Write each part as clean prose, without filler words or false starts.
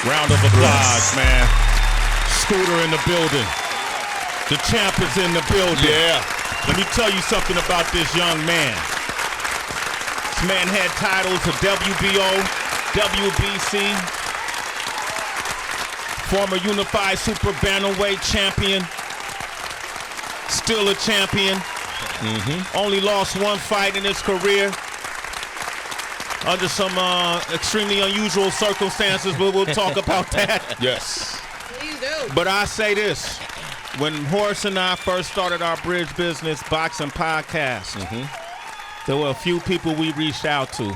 Round of applause, man. Scooter in the building. The champ is in the building. Yeah. Let me tell you something about this young man. This man had titles of WBO, WBC, former Unified Super Bantamweight champion, still a champion. Only lost one fight in his career under some extremely unusual circumstances, but we'll talk about that. Yes. Please do. But I say this. When Horace and I first started our Bridge Business Boxing Podcast, there were a few people we reached out to.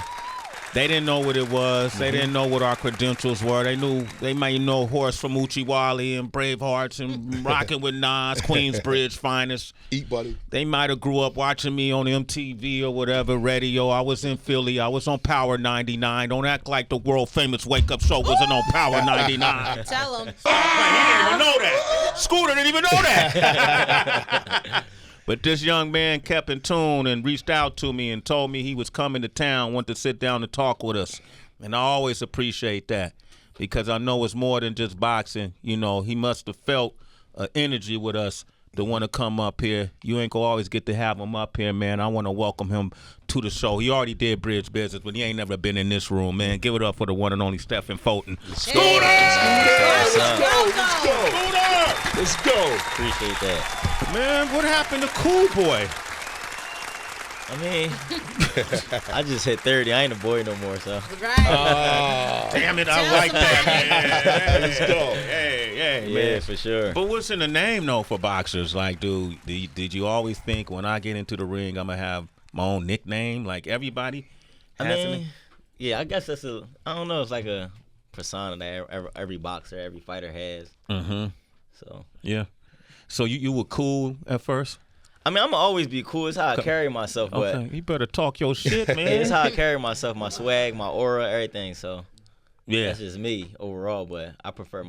They didn't know what it was. They didn't know what our credentials were. They might know Horace from Uchiwali and Bravehearts and Rockin' with Nas, Queensbridge finest. Eat, buddy. They might have grew up watching me on MTV or whatever, radio. I was in Philly. I was on Power 99. Don't act like the world-famous wake-up show wasn't on Power 99. Tell him. He didn't even know that. Scooter didn't even know that. But this young man kept in tune and reached out to me and told me he was coming to town, wanted to sit down and talk with us. And I always appreciate that because I know it's more than just boxing. You know, he must have felt an energy with us to want to come up here. You ain't gonna always get to have him up here, man. I want to welcome him to the show. He already did Bridge Business, but he ain't never been in this room, man. Give it up for the one and only Steph and Fulton. Scooter! Let's go. Scooter! Let's go. Appreciate that. Man, what happened to Cool Boy? I mean, I just hit 30. I ain't a boy no more, so. Right. Damn it, I like that, man. Let's go. Hey, Yeah, man. for sure. But what's in the name, though, for boxers? Like, dude, did you always think when I get into the ring, I'm going to have my own nickname? Like everybody has I a mean, name? yeah, I guess that's I don't know, it's like a persona that every boxer, every fighter has. So. Yeah. So you were cool at first? I mean, I'm going to always be cool. It's how I carry myself, but Okay, you better talk your shit, man. it's how I carry myself, my swag, my aura, everything. So Yeah. that's just me overall, but I prefer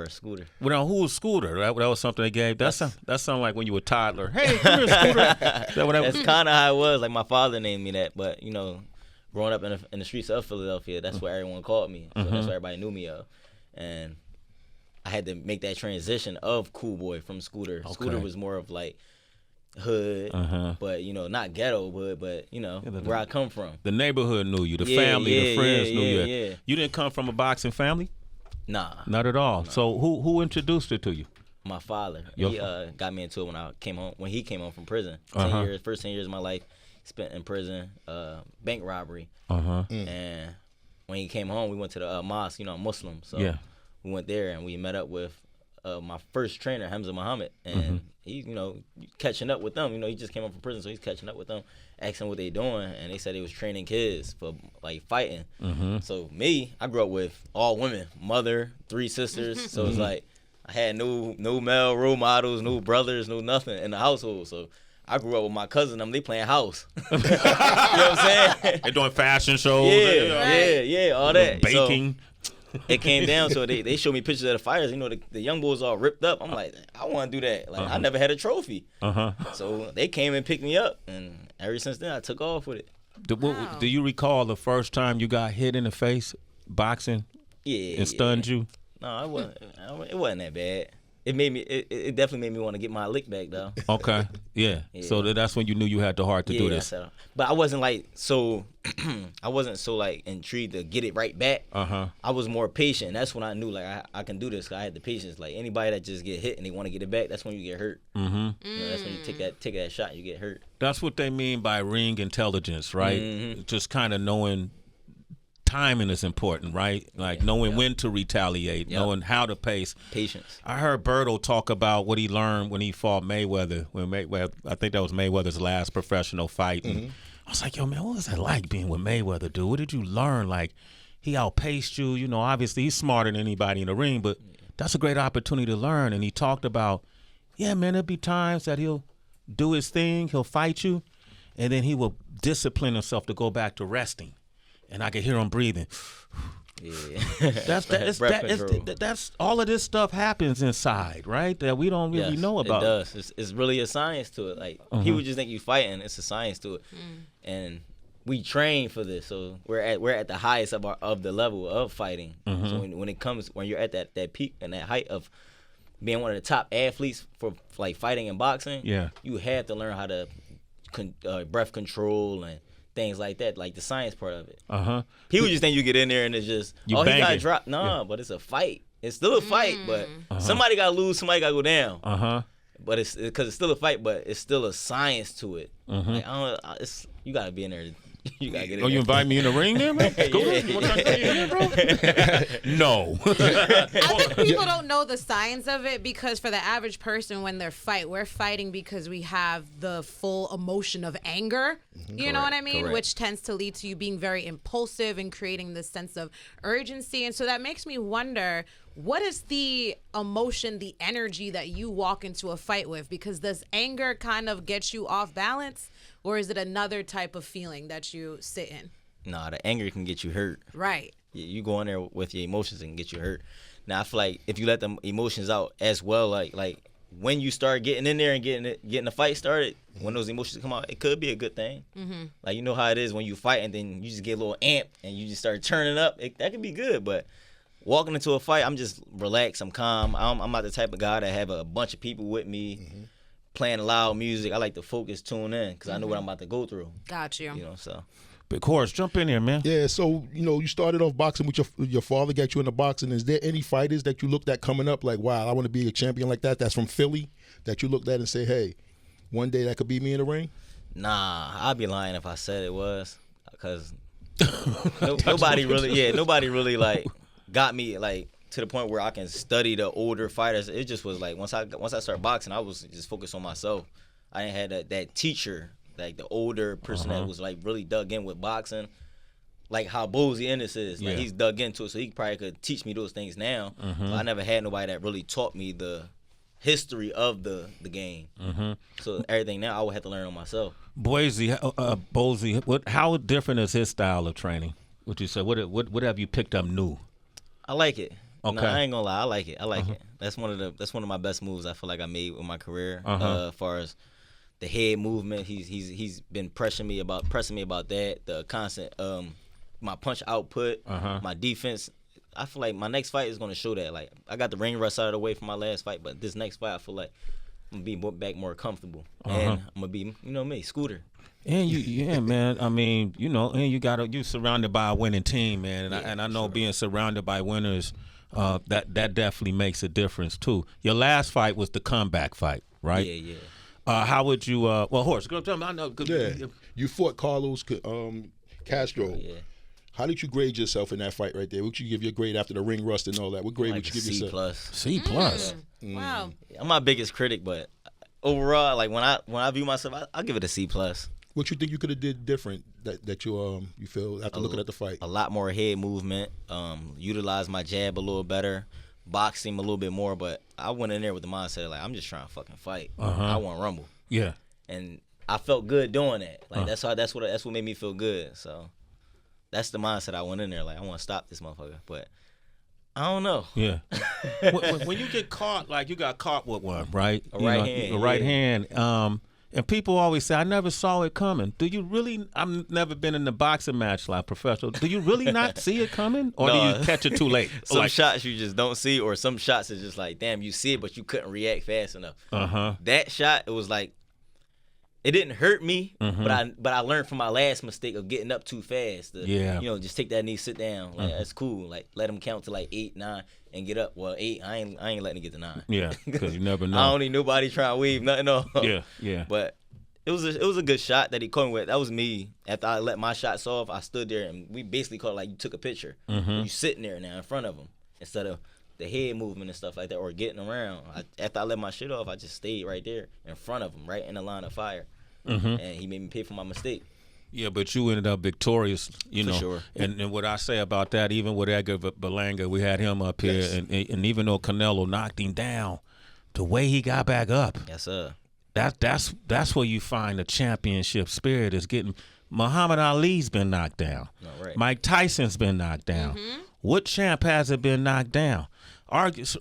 Scooter. Well, now, who was Scooter? That was something they gave. That sound like when you were a toddler. Hey, come here, Scooter. Is that what that That's was? kind of how it was. Like, my father named me that, but, you know, growing up in the streets of Philadelphia, that's what everyone called me. So that's what everybody knew me of. And I had to make that transition of Cool Boy from Scooter. Okay. Scooter was more of, like, hood, but, you know, not ghetto hood, but, you know, where I come from. The neighborhood knew you. The Yeah, family, the yeah, friends yeah, knew you. yeah. You didn't come from a boxing family? Nah, Not at all. So who introduced it to you? my father. Your He got me into it when he came home from prison. 10 years, first 10 years of my life spent in prison, bank robbery. And when he came home, we went to the mosque. You know, I'm Muslim, so Yeah. we went there and we met up with my first trainer, Hamza Muhammad, and he, you know, catching up with them. You know, he just came home from prison, so he's catching up with them, asking what they doing, and they said they was training kids for like fighting. So me, I grew up with all women, mother, 3 sisters, so it's like I had no male role models, no brothers, no nothing in the household. So I grew up with my cousin. They playing house. You know what I'm saying? They doing fashion shows. Yeah, all that. Baking. So it came down, so they showed me pictures of the fighters. You know, the young boys all ripped up. I'm like, I want to do that. Like, I never had a trophy. So they came and picked me up, and ever since then, I took off with it. Do you recall the first time you got hit in the face boxing Yeah. and stunned you? No, it wasn't that bad. It made me. It definitely made me want to get my lick back though. Okay, yeah. So that's when you knew you had the heart to do this. So, but I wasn't like so. I wasn't so like intrigued to get it right back. I was more patient. That's when I knew like I can do this. I had the patience. Like anybody that just get hit and they want to get it back, that's when you get hurt. You know, that's when you take that shot, you get hurt. That's what they mean by ring intelligence, right? Just kind of knowing. Timing is important, right? Like knowing when to retaliate, knowing how to pace. Patience. I heard Berto talk about what he learned when he fought Mayweather. I think that was Mayweather's last professional fight. And I was like, yo, man, what was that like being with Mayweather, dude? What did you learn? Like, he outpaced you. You know, obviously he's smarter than anybody in the ring, but that's a great opportunity to learn. And he talked about, yeah, man, there'll be times that he'll do his thing, he'll fight you, and then he will discipline himself to go back to resting. And I can hear him breathing. Yeah. That's all of this stuff happens inside, right? That we don't really know about. It does. It's really a science to it. Like people just think you fighting. It's a science to it. And we train for this, so we're at the highest of the level of fighting. Mm-hmm. So when you're at that peak and that height of being one of the top athletes for like fighting and boxing, Yeah. you have to learn how to breath control and things like that, like the science part of it. People just think you get in there and it's just he got dropped. No, but it's a fight. It's still a fight, but somebody got to lose, somebody got to go down. But it's because it's still a fight, but it's still a science to it. Like, you got to be in there. You gotta get in there. You invite me in the ring there, man? No. I think people don't know the science of it because for the average person, when we're fighting because we have the full emotion of anger. You know what I mean? Correct. Which tends to lead to you being very impulsive and creating this sense of urgency. And so that makes me wonder, what is the emotion, the energy that you walk into a fight with? Because does anger kind of get you off balance? Or is it another type of feeling that you sit in? Nah, the anger can get you hurt. Right. You go in there with your emotions and get you hurt. Now, I feel like if you let them emotions out as well, like when you start getting in there and getting the fight started, when those emotions come out, it could be a good thing. Like, you know how it is when you fight and then you just get a little amped and you just start turning up. That could be good, but walking into a fight, I'm just relaxed. I'm calm. I'm not the type of guy that have a bunch of people with me. Playing loud music. I like to focus, tune in, because I know what I'm about to go through. Got you. You know, so. Big Horse, jump in here, man. Yeah, so, you started off boxing with your father, got you into boxing. Is there any fighters that you looked at coming up like, wow, I want to be a champion like that, that's from Philly, that you looked at and say, hey, one day that could be me in the ring? Nah, I'd be lying if I said it was, because nobody really, like, got me, like, to the point where I can study the older fighters. It just was like once I started boxing, I was just focused on myself. I ain't had that teacher, like the older person that was like really dug in with boxing, like how Bozy in this is. Like he's dug into it, so he probably could teach me those things now. But I never had nobody that really taught me the history of the game. So everything now I would have to learn on myself. Bozy, how different is his style of training? What you say? What have you picked up new? I like it. Okay. No, I ain't gonna lie. I like it. It. That's one of my best moves I feel like I made with my career. As far as the head movement, he's been pressing me about that. The constant my punch output, my defense. I feel like my next fight is gonna show that. Like I got the ring rust out of the way from my last fight, but this next fight I feel like I'm gonna be back more comfortable, and I'm gonna be me, Scooter. And man. I mean, and you surrounded by a winning team, man. And I know being surrounded by winners. That definitely makes a difference too. Your last fight was the comeback fight, right? Yeah. How would you? Horse, go tell me. I know. Yeah, you fought Carlos Castro. Yeah. How did you grade yourself in that fight right there? What you give your grade after the ring rust and all that? What grade would you give yourself? C+. Wow. I'm my biggest critic, but overall, like when I view myself, I'll give it a C+. What you think you could have did different that you feel after looking at the fight? A lot more head movement, utilize my jab a little better, box him a little bit more, but I went in there with the mindset like I'm just trying to fucking fight. I want to rumble. Yeah. And I felt good doing that. Like that's what made me feel good. So that's the mindset I went in there like I want to stop this motherfucker, but I don't know. Yeah. when you get caught, like you got caught with one, right? A right hand. And people always say, I never saw it coming. Do you really? I've never been in a boxing match like professional. Do you really not see it coming? Or do you catch it too late? Some shots you just don't see, or some shots is just like, damn, you see it, but you couldn't react fast enough. That shot, it was like, it didn't hurt me, but I learned from my last mistake of getting up too fast. Just take that knee, sit down. Like that's cool. Like let him count to like 8, 9, and get up. Well, 8, I ain't letting it get to 9. Yeah, because you never know. I don't need nobody trying to weave nothing off. Yeah. But it was a good shot that he caught me with. That was me. After I let my shots off, I stood there and we basically called it like you took a picture. You sitting there now in front of him instead of the head movement and stuff like that, or getting around. After I let my shit off, I just stayed right there in front of him, right in the line of fire. And he made me pay for my mistake. Yeah, but you ended up victorious, For sure. And what I say about that, even with Edgar Berlanga, we had him up here, and even though Canelo knocked him down, the way he got back up, Yes, sir. That's where you find the championship spirit is getting. Muhammad Ali's been knocked down. Right. Mike Tyson's been knocked down. What champ hasn't been knocked down?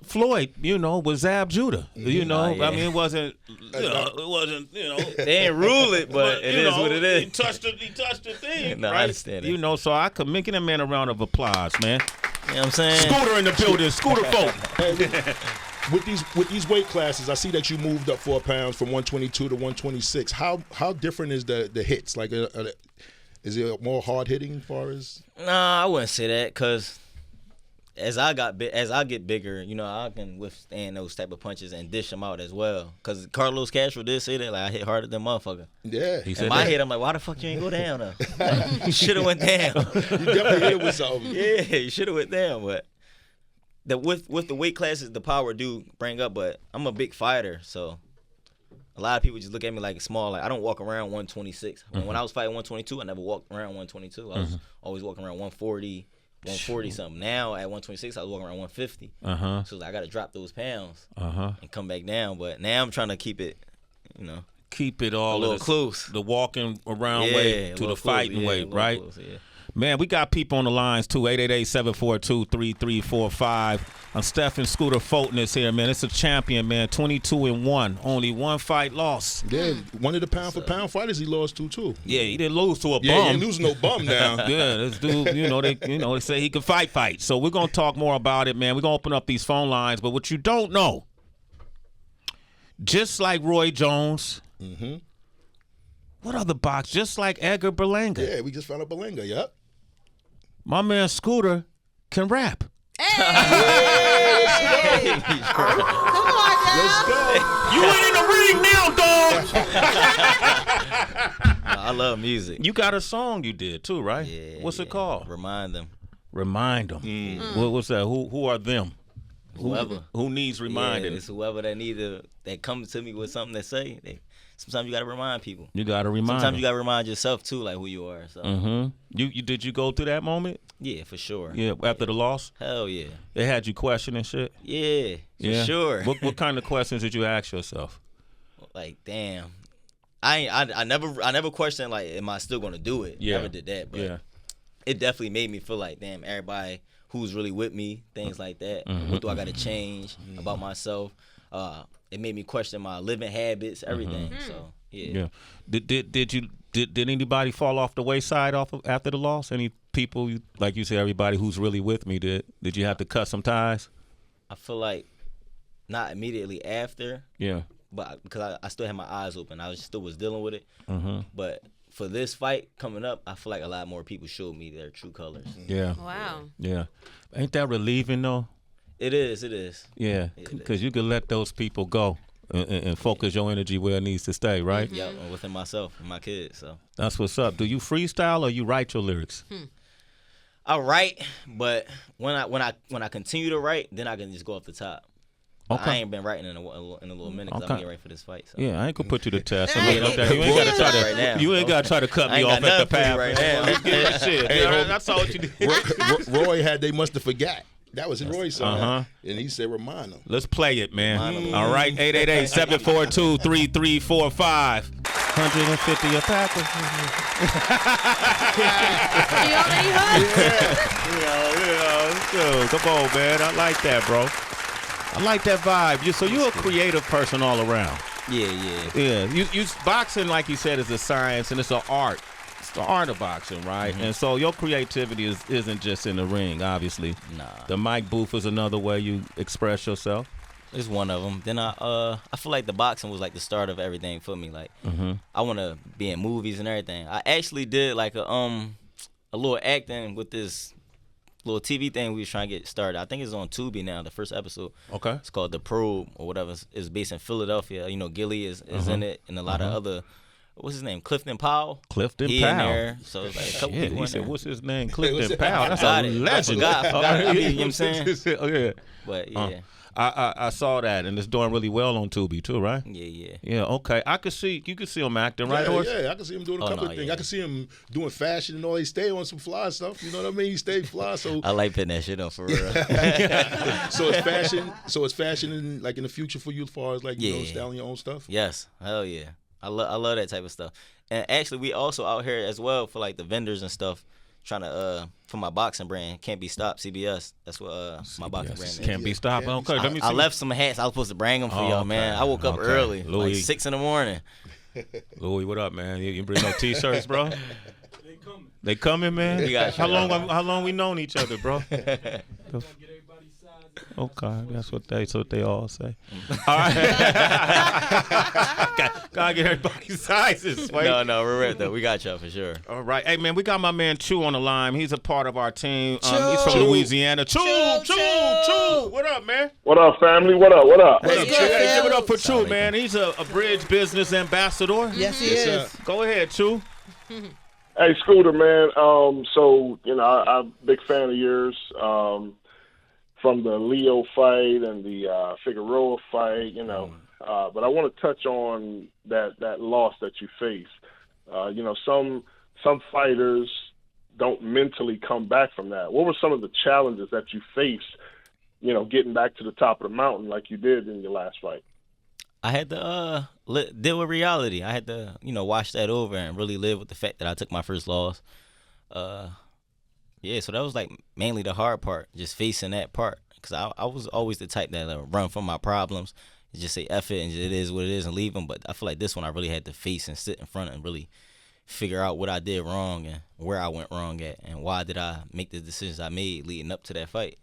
Floyd, was Zab Judah. I mean, it wasn't. They ain't rule it, but it is what it is. He touched the thing. No, right? I understand it. So I could make a man a round of applause, man. You know what I'm saying? Scooter in the building. Scooter folk. With these weight classes, I see that you moved up 4 pounds from 122 to 126. How different is the hits? Like, is it more hard hitting as far as? Nah, I wouldn't say that, cause as I get bigger, I can withstand those type of punches and dish them out as well. Cause Carlos Castro did say that, like, I hit harder than motherfucker. Yeah, he said. In my head, I'm like, why the fuck you ain't go down though? You should have went down. You definitely hit it with something. Yeah, you should have went down, but. With the weight classes, the power do bring up, but I'm a big fighter, so a lot of people just look at me like small. Like, I don't walk around 126. When I was fighting 122, I never walked around 122. I was always walking around 140, 140 something. Now at 126, I was walking around 150. So I got to drop those pounds and come back down. But now I'm trying to keep it, keep it all a little close. The walking around way to the fighting way, right? Close, yeah. Man, we got people on the lines, too. 888-742-3345. I'm Steph and Scooter Fulton is here, man. It's a champion, man. 22-1. Only one fight lost. Yeah, one of the pound-for-pound fighters he lost to, too. Yeah, he didn't lose to a bum. Yeah, he didn't lose no bum now. Yeah, this dude, they say he can fight. So we're going to talk more about it, man. We're going to open up these phone lines. But what you don't know, just like Roy Jones, what other box? Just like Edgar Berlanga. Yeah, we just found out Berlanga, yep. My man Scooter can rap. Hey! Come on, now. Let's go. You ain't in the ring now, dog. I love music. You got a song you did too, right? Yeah. What's it called? Remind them. Remind them. What's that? Who are them? Whoever. Who needs reminding? Yeah, it's whoever that comes to me with something to say. Sometimes you gotta remind people. You gotta remind. Sometimes you gotta remind yourself too, like who you are. So. You did you go through that moment? Yeah, for sure. Yeah, after the loss. Hell yeah. It had you questioning shit. Yeah, for sure. What kind of questions did you ask yourself? Like, damn, I never questioned like, am I still gonna do it? Yeah. Never did that, but it definitely made me feel like, damn, everybody who's really with me, things like that. What do I gotta change about myself? It made me question my living habits, everything. So yeah. Did anybody fall off the wayside after the loss? Any people, like you said, everybody who's really with me, did you have to cut some ties? I feel like not immediately after. Yeah. But because I still had my eyes open, I still was dealing with it. But for this fight coming up, I feel like a lot more people showed me their true colors. Yeah. Wow. Yeah. Ain't that relieving though? It is. Yeah, because you can let those people go and focus your energy where it needs to stay, right? Yeah, within myself and my kids. So that's what's up. Do you freestyle or you write your lyrics? I write, but when I continue to write, then I can just go off the top. Okay. I ain't been writing in a little minute because I'm getting ready for this fight. So. Yeah, I ain't gonna put you to test. Hey. You ain't gotta try to cut me off at the path right now. Shit. That's all what you did. Roy had They Must Have Forgot. That was Roy's song. And he said, remind them. Let's play it, man. All right, 888-742-3345. 150 attackers. You already heard? Dude, come on, man. I like that, bro. I like that vibe. So you're a creative person all around. Yeah. You boxing, like you said, is a science and it's an art. It's the art of boxing, right? And so your creativity isn't just in the ring, obviously. Nah. The mic booth is another way you express yourself. It's one of them. Then I feel like the boxing was like the start of everything for me. Like I want to be in movies and everything. I actually did like a little acting with this little TV thing we was trying to get started. I think it's on Tubi now, the first episode. Okay. It's called The Probe or whatever. It's based in Philadelphia. Gilly is in it and a lot of other. What's his name? Clifton Powell. Clifton he Powell. In there. So it's like a couple people He in said, there. "What's his name? Clifton Powell." That's Got a it. legend. I forgot. I mean, you know what I'm saying? Oh, yeah. But yeah. I saw that, and it's doing really well on Tubi too, right? Yeah. Yeah. Okay. You can see him acting, right? Horse? Yeah, I can see him doing a couple of things. I can see him doing fashion and all. He stay on some fly stuff. You know what I mean? He stay fly. So I like putting that shit on for real. So it's fashion. So it's fashion in the future for you as far as styling your own stuff. Yes. Hell yeah. I love that type of stuff. And actually, we also out here as well for like the vendors and stuff. trying to for my boxing brand, Can't Be Stopped, CBS. That's what my boxing brand is. Can't be stopped. Okay, let me see. I left some hats. I was supposed to bring them for y'all, man. I woke up early, Louis. like 6 in the morning. Louis, what up, man? You bring no T-shirts, bro? They coming, man. We got you. How long we known each other, bro? Okay, that's what they all say. All right, gotta get everybody's sizes. Wait. No, we're right though. We got y'all for sure. All right, hey man, we got my man Chew on the line. He's a part of our team. He's from Louisiana. Chew. What up, man? What up, family? What up? Hey, give it up for Chew, man. He's a bridge business ambassador. Yes, he is. Go ahead, Chew. Hey, Scooter, man. So I'm a big fan of yours. From the Leo fight and the Figueroa fight, but I want to touch on that loss that you faced. Some fighters don't mentally come back from that. What were some of the challenges that you faced, getting back to the top of the mountain like you did in your last fight? I had to deal with reality. I had to, watch that over and really live with the fact that I took my first loss. Yeah, so that was like mainly the hard part, just facing that part. Because I was always the type that run from my problems and just say F it and it is what it is and leave them. But I feel like this one I really had to face and sit in front and really figure out what I did wrong and where I went wrong at and why did I make the decisions I made leading up to that fight.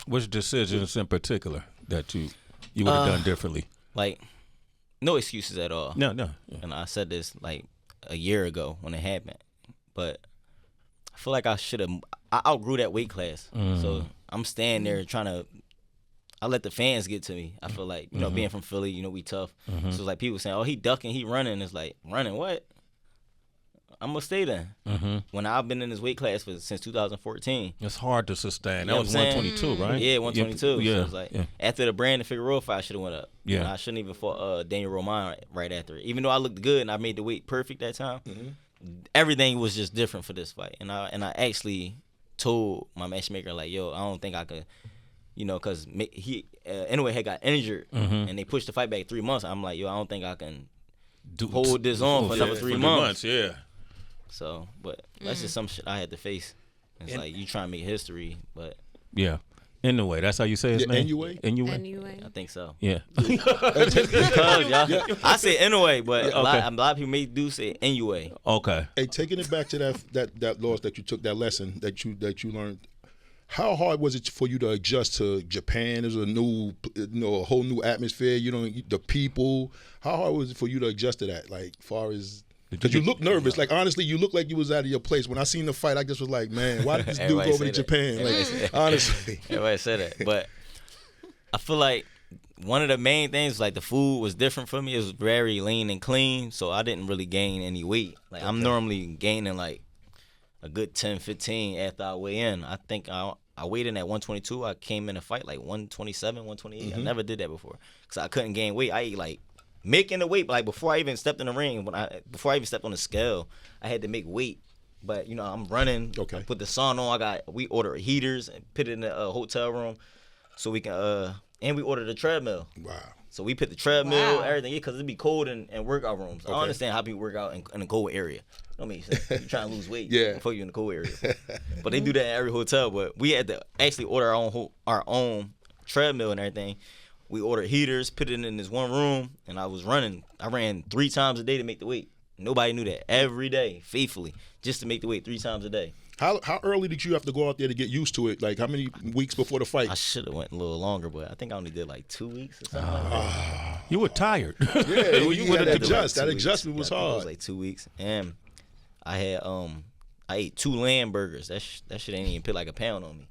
Which decisions in particular that you would have done differently? Like, no excuses at all. No. Yeah. And I said this like a year ago when it happened. But I feel like I outgrew that weight class. So I'm standing there I let the fans get to me. I feel like, being from Philly, we tough. So it's like people saying, oh, he ducking, he running. It's like, running what? I'm going to stay there. When I've been in this weight class since 2014. It's hard to sustain. You that was 122, right? Yeah, 122. Yeah. So it's like, after the Brandon Figueroa fight, I should have went up. Yeah. And I shouldn't even fought Daniel Roman right after it. Even though I looked good and I made the weight perfect that time, everything was just different for this fight. And I actually told my matchmaker, like, yo, I don't think I could, because he Inoue had got injured and they pushed the fight back 3 months. I'm like, yo, I don't think I can hold this on for another 3 months. Yeah. So, but that's just some shit I had to face. It's like you trying to make history, but yeah. Inoue, that's how you say his name? Inoue? I think so. Yeah. Because y'all, I say Inoue, but a lot of people do say Inoue. Okay. Hey, taking it back to that loss that you took, that lesson that you learned, how hard was it for you to adjust to Japan? There's a whole new atmosphere. The people. How hard was it for you to adjust to that? Like, far as because you look nervous. Like, honestly, you look like you was out of your place. When I seen the fight, I just was like, man, why did this dude go over to Japan? Like, honestly. Everybody said that. But I feel like one of the main things, like, the food was different for me. It was very lean and clean, so I didn't really gain any weight. Like, I'm normally gaining, like, a good 10, 15 after I weigh in. I think I weighed in at 122. I came in a fight, like, 127, 128. I never did that before because I couldn't gain weight. I ate, like, making the weight, like, before I even stepped in the ring, before I even stepped on the scale, I had to make weight. But, I'm running. Okay. I put the sauna on. We ordered heaters and put it in the hotel room so we can, and we ordered a treadmill. Wow. So we put the treadmill, everything, because it'd be cold in workout rooms. Okay. I understand how people work out in a cold area. Don't make sense. You're trying to lose weight before you're in the cold area. But they do that in every hotel. But we had to actually order our own treadmill and everything. We ordered heaters, put it in this one room, and I was running. I ran 3 times a day to make the weight. Nobody knew that. Every day, faithfully, just to make the weight 3 times a day. How early did you have to go out there to get used to it? Like, how many weeks before the fight? I should have went a little longer, but I think I only did like 2 weeks or something like that. You were tired. Yeah, you had to adjust. That adjustment was hard. It was like 2 weeks, and I had I ate 2 lamb burgers. That shit ain't even put like a pound on me.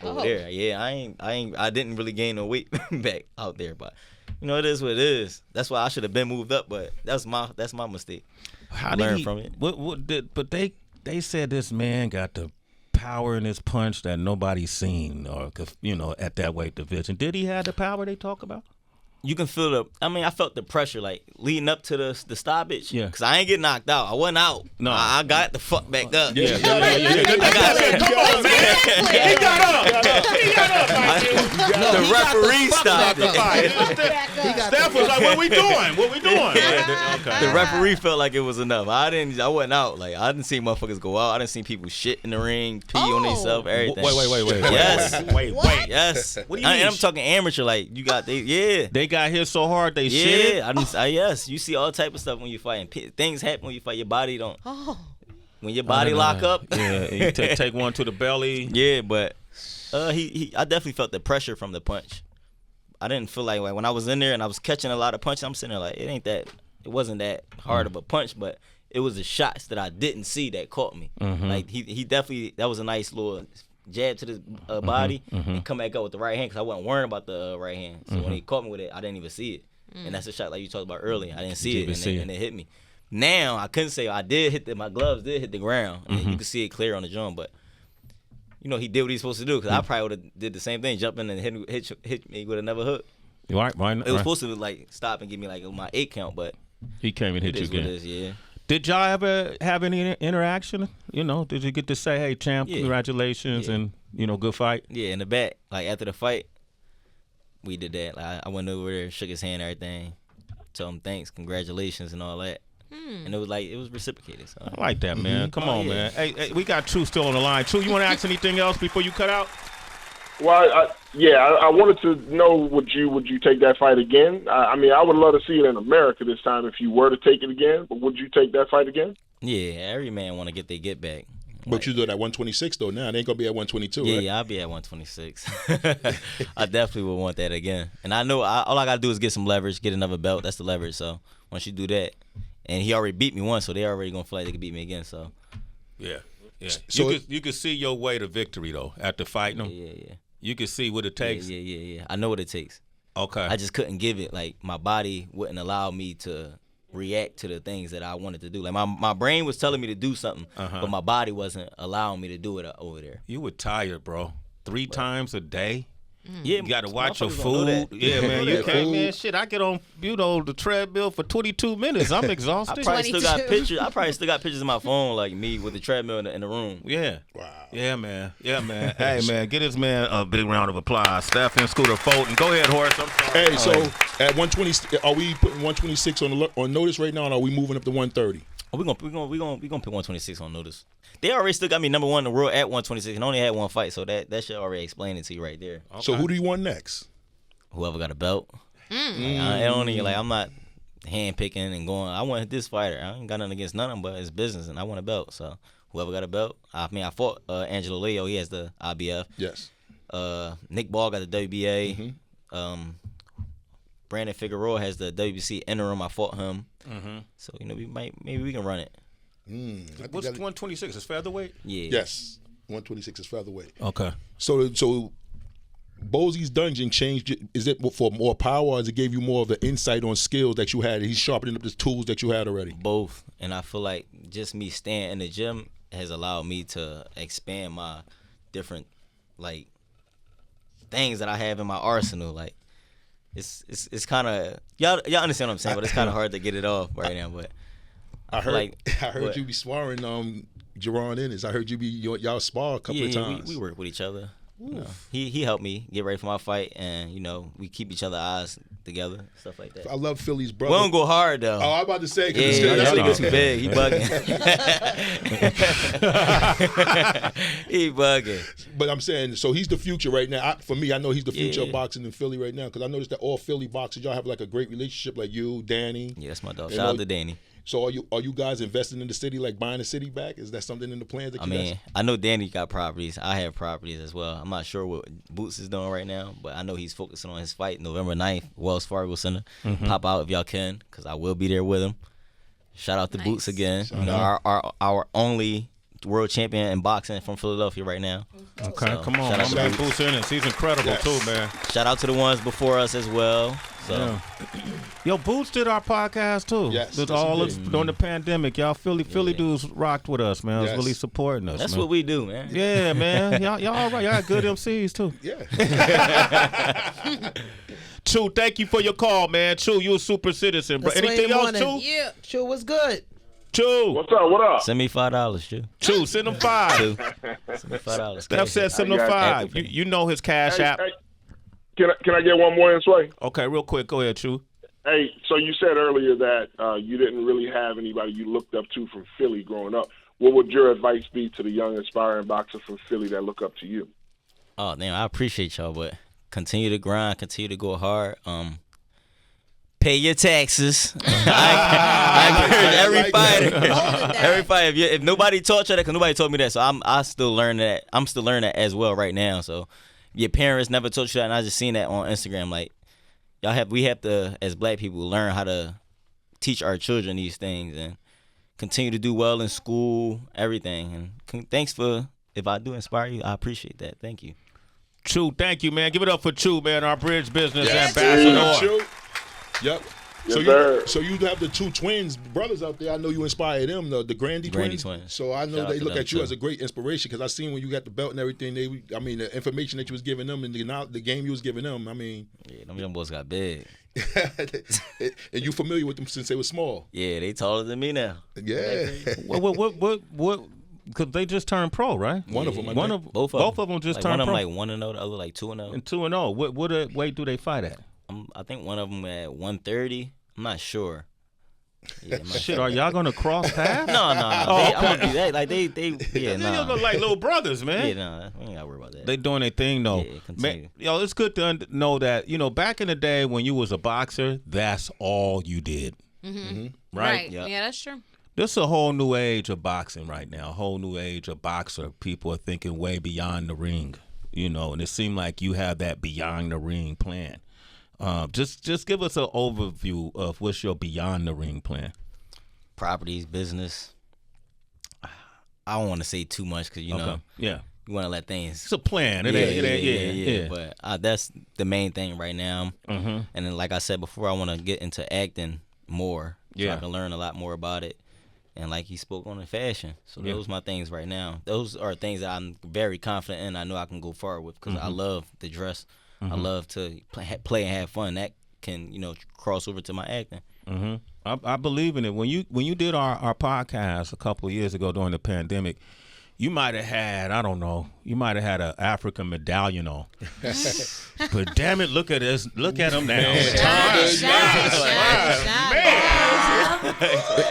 Over there, yeah, I didn't really gain no weight back out there, but it is what it is. That's why I should have been moved up, but that's my mistake. How learn from it. But they said this man got the power in his punch that nobody's seen, or at that weight division. Did he have the power they talk about? you can feel the. I mean, I felt the pressure like leading up to the stoppage. Yeah. Cause I ain't get knocked out. I wasn't out. No. I got the fuck back up. Yeah. I got He got up. the referee stopped it. Steph was like, "What we doing? What we doing?" Okay. The referee felt like it was enough. I wasn't out. Like I didn't see motherfuckers go out. I didn't see people shit in the ring, pee on themselves, everything. Wait. Yes. Wait. Yes. What do you mean? And I'm talking amateur. Like you got They got hit so hard they shit. Yeah. Yes. You see all type of stuff when you fighting. Things happen when you fight. Your body don't. When your body lock up. Yeah. You take one to the belly. Yeah, but I definitely felt the pressure from the punch. I didn't feel like when I was in there and I was catching a lot of punches, I'm sitting there like it wasn't that hard of a punch, but it was the shots that I didn't see that caught me. Like he definitely, that was a nice little jab to the body and come back up with the right hand because I wasn't worrying about the right hand. So when he caught me with it, I didn't even see it. And that's a shot like you talked about earlier. I didn't see it and it hit me. Now I couldn't say I did hit my gloves did hit the ground. And you could see it clear on the drum, but you know, he did what he's supposed to do because I probably would have did the same thing, jump in and hit me with another hook. Right, why not? It was supposed to like stop and give me like my 8 count, but he came and hit you again. Yeah. Did y'all ever have any interaction? You know, did you get to say, "Hey, champ, congratulations," and good fight? Yeah, in the back, like after the fight, we did that. Like, I went over there, shook his hand, everything, told him thanks, congratulations, and all that. And it was reciprocated. So. I like that, man. Come on, man. Hey, we got True still on the line. True, you want to ask anything else before you cut out? Well, I wanted to know, would you take that fight again? I mean, I would love to see it in America this time if you were to take it again. But would you take that fight again? Yeah, every man want to get their get back. But you do it at 126 though. Now it ain't gonna be at 122. Yeah, right? yeah, I'll be at 126. I definitely would want that again. And I know all I gotta do is get some leverage, get another belt. That's the leverage. So once you do that, and he already beat me once, so they already gonna feel like they can beat me again. So yeah. So you could see your way to victory though after fighting him. Yeah. You could see what it takes. Yeah. I know what it takes. Okay. I just couldn't give it. Like my body wouldn't allow me to react to the things that I wanted to do. Like my brain was telling me to do something, but my body wasn't allowing me to do it over there. You were tired, bro. 3 times a day. Yeah, You got to watch your motherfuckers food. Yeah, man. You can't, man. Shit, I get on, the treadmill for 22 minutes. I'm exhausted. I probably still got pictures. I probably still got pictures in my phone, like me with the treadmill in the room. Yeah. Wow. Yeah, man. Hey, man, get this man a big round of applause. Steph and Scooter Fulton. Go ahead, Horace. I'm sorry. Hey, so at 120, are we putting 126 on notice right now, or are we moving up to 130? Oh, we gonna put 126 on notice. They already still got me number 1 in the world at 126 and only had 1 fight, so that should already explain it to you right there. Okay. So who do you want next? Whoever got a belt. I'm not hand picking and going. I want this fighter. I ain't got nothing against none of them, but it's business, and I want a belt. So whoever got a belt. I mean, I fought Angelo Leo. He has the IBF. Yes. Nick Ball got the WBA. Brandon Figueroa has the WBC interim. I fought him. So maybe we can run it. What's 126? Is featherweight? Yeah. Yes. 126 is featherweight. Okay. So Bozy's dungeon changed. Is it for more power, or does it give you more of the insight on skills that you had? He's sharpening up the tools that you had already. Both, and I feel like just me staying in the gym has allowed me to expand my different like things that I have in my arsenal. Like it's kind of y'all understand what I'm saying, but it's kind of hard to get it off right now. But I heard you be sparring Jerron Ennis. I heard you be y'all spar a couple of times. We work with each other. You know, he helped me get ready for my fight, and we keep each other's eyes together, stuff like that. I love Philly's brother. We don't go hard though. Oh, I'm about to say, that nigga too big. He bugging. He bugging. But I'm saying, so he's the future right now. For me, I know he's the future of boxing in Philly right now, because I noticed that all Philly boxers, y'all have like a great relationship, like you, Danny. Yeah, that's my dog. Shout out to Danny. So are you guys investing in the city, like buying the city back? Is that something in the plans? That I know Danny got properties. I have properties as well. I'm not sure what Boots is doing right now, but I know he's focusing on his fight November 9th, Wells Fargo Center. Pop out if y'all can, because I will be there with him. Shout out to Boots again. Our only world champion in boxing from Philadelphia right now. Okay, so, come on. I'm going to Boots in it. He's incredible too, man. Shout out to the ones before us as well. So. Yeah. Yo, Boots did our podcast too. Yes, during the pandemic. Y'all Philly dudes rocked with us, man. Yes. Was really supporting us. That's what we do, man. Yeah, man. Y'all all right. Y'all got good MCs too. Yeah. Chu, thank you for your call, man. Chu, you a super citizen, bro. Anything else, Chu? Yeah, Chu, what's good? Chu. What's up? What up? Send me $5, Chu. Chu, send him $5. Send me $5. Steph said send him $5. You know his cash app. Hey, can I get one more in, Sway? Okay, real quick. Go ahead, Chu. Hey, so you said earlier that you didn't really have anybody you looked up to from Philly growing up. What would your advice be to the young aspiring boxer from Philly that look up to you? Oh, damn, I appreciate y'all, but continue to grind, continue to go hard. Pay your taxes. I encourage every fighter. Every fighter. If nobody taught you that, because nobody told me that, so I still learn that. I'm still learning that as well right now. So your parents never taught you that, and I just seen that on Instagram. Like we have to, as black people, learn how to teach our children these things and continue to do well in school, everything. And thanks for, if I do inspire you, I appreciate that. Thank you. Chu, thank you, man. Give it up for Chu, man, our bridge business Yeah, ambassador. Chu. Yep. Yes, So you have the two twins brothers out there. I know you inspired them, the Grandy twins. So I know Shout out they to look them, at you too. as a great inspiration because I seen when you got the belt and everything. The information that you was giving them and the game you was giving them. I mean, Yeah, them young boys got big. and you familiar with them since they were small. Yeah, they taller than me now. Yeah. What? Because they just turned pro, right? One of them. Both Both of them just like turned one of pro. them like 1-0, the other like 2-0. And 2-0. What weight do they fight at? I think one of them at 130. I'm not sure. Yeah, I'm not Shit, are y'all gonna cross paths? No. Oh, I'm gonna do that. Like they yeah, They nah. look like little brothers, man. Yeah, nah, we ain't gotta worry about that. They doing their thing though. Yeah, continue. Man, yo, it's good to know that back in the day when you was a boxer, that's all you did. Mm-hmm. Right? Yeah, that's true. This is a whole new age of boxing right now. A whole new age of boxer. People are thinking way beyond the ring, and it seemed like you have that beyond the ring plan. Just give us an overview of what's your beyond the ring plan. Properties, business. I don't want to say too much because know Yeah, you want to let things. it's a plan. It ain't. But that's the main thing right now. Mm-hmm. And then, like I said before, I want to get into acting more, so Yeah. I can learn a lot more about it. And like he spoke on the fashion, so Yeah. those are my things right now. Those are things that I'm very confident in. I know I can go far with because I love the dress. I love to play and have fun. That can cross over to my acting. Mm-hmm. I believe in it. When you did our podcast a couple of years ago during the pandemic, you might have had, I don't know, an African medallion on. But damn it, look at this. Look at him now.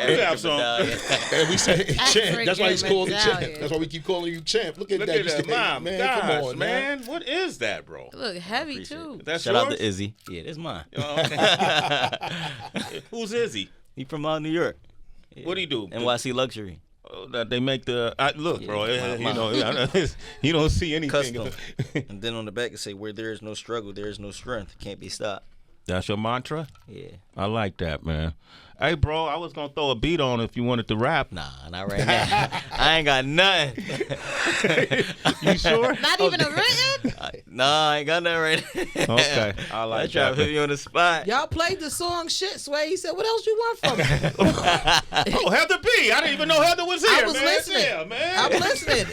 You have some. And we say champ. That's why he's called the champ. medallion. That's why we keep calling you champ. Look at Look that. at that, mom. Man, Gosh, come on, man. What is that, bro? Look heavy Appreciate too. it. That's Shout yours? out to Izzy. Yeah, that's mine. Oh, okay. Who's Izzy? He from New York. Yeah. What do he do? NYC Luxury. Oh, that they make the look, bro. my- You don't see anything. Custom. And then on the back it say, where there is no struggle, there is no strength. Can't be stopped. That's your mantra. Yeah. I like that, man. Hey, bro, I was gonna throw a beat on if you wanted to rap. Nah, not right now. I ain't got nothing. You sure? Not even a written. Nah, I ain't got nothing right now. Okay, I I like try to that. put me on the spot. Y'all played the song shit, Sway. He said, what else you want from me? Oh, Heather B. I didn't even know Heather was here. I was man. listening. Yeah, man. I'm listening.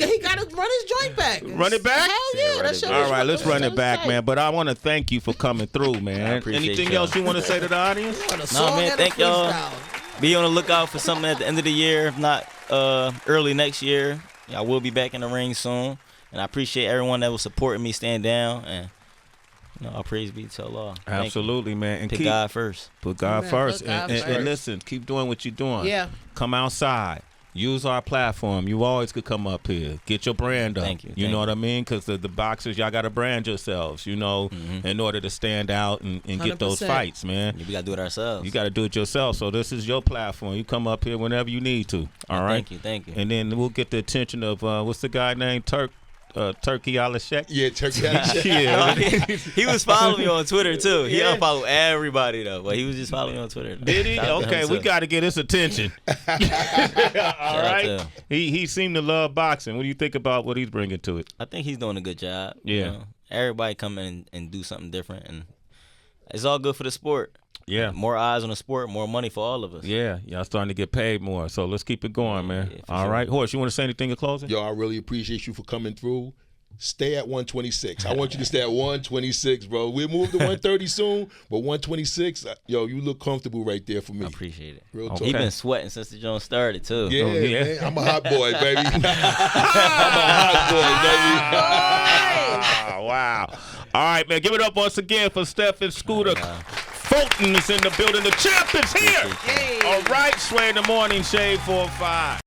He got to run his joint back. Run it back? Hell yeah. Yeah, That shit All was- right, let's run it back, tight. man. But I want to thank you for coming through, man. appreciate Anything y'all. else you want to say to the audience? On a song man, and a thank y'all. freestyle. Be on the lookout for something at the end of the year, if not early next year. I will be back in the ring soon. And I appreciate everyone that was supporting me stand down. And all praise be to Allah. Thank you. Absolutely, man. And Put keep God first. put God Amen. first. Put God And first. listen, keep doing what you're doing. Yeah. Come outside. Use our platform. You always could come up here. Get your brand up. Thank you. You know what I mean? Because the boxers, y'all got to brand yourselves, in order to stand out and get those 100%. fights, man. We got to do it ourselves. You got to do it yourself. So this is your platform. You come up here whenever you need to. All right? Thank you. And then we'll get the attention of, what's the guy named? Turkey Alashek? Yeah, turkey out of check. Yeah. He was following me on Twitter, too. He unfollowed everybody, though. But he was just following me on Twitter. Did he? Shout out to Okay, him, we too. got to get his attention. All Shout out right. to him. He seemed to love boxing. What do you think about what he's bringing to it? I think he's doing a good job. Yeah. Everybody come in and do something different. And it's all good for the sport. Yeah. More eyes on the sport, more money for all of us. Yeah, y'all starting to get paid more. So let's keep it going, man. Yeah, for All sure. right. Horse, you want to say anything in closing? Yo, I really appreciate you for coming through. stay at 126. I want you to stay at 126, bro. We'll move to 130 soon, but 126, yo, you look comfortable right there for me. I appreciate it. Real Okay. talk. He been sweating since the joint started too. Yeah, yeah. man. I'm a hot boy, baby. I'm a hot boy, baby. Wow. All right, man. Give it up once again for Steph and Scooter. Fulton is in the building. The champ is here. Hey. All right, Sway in the morning, Shade 4 or 5.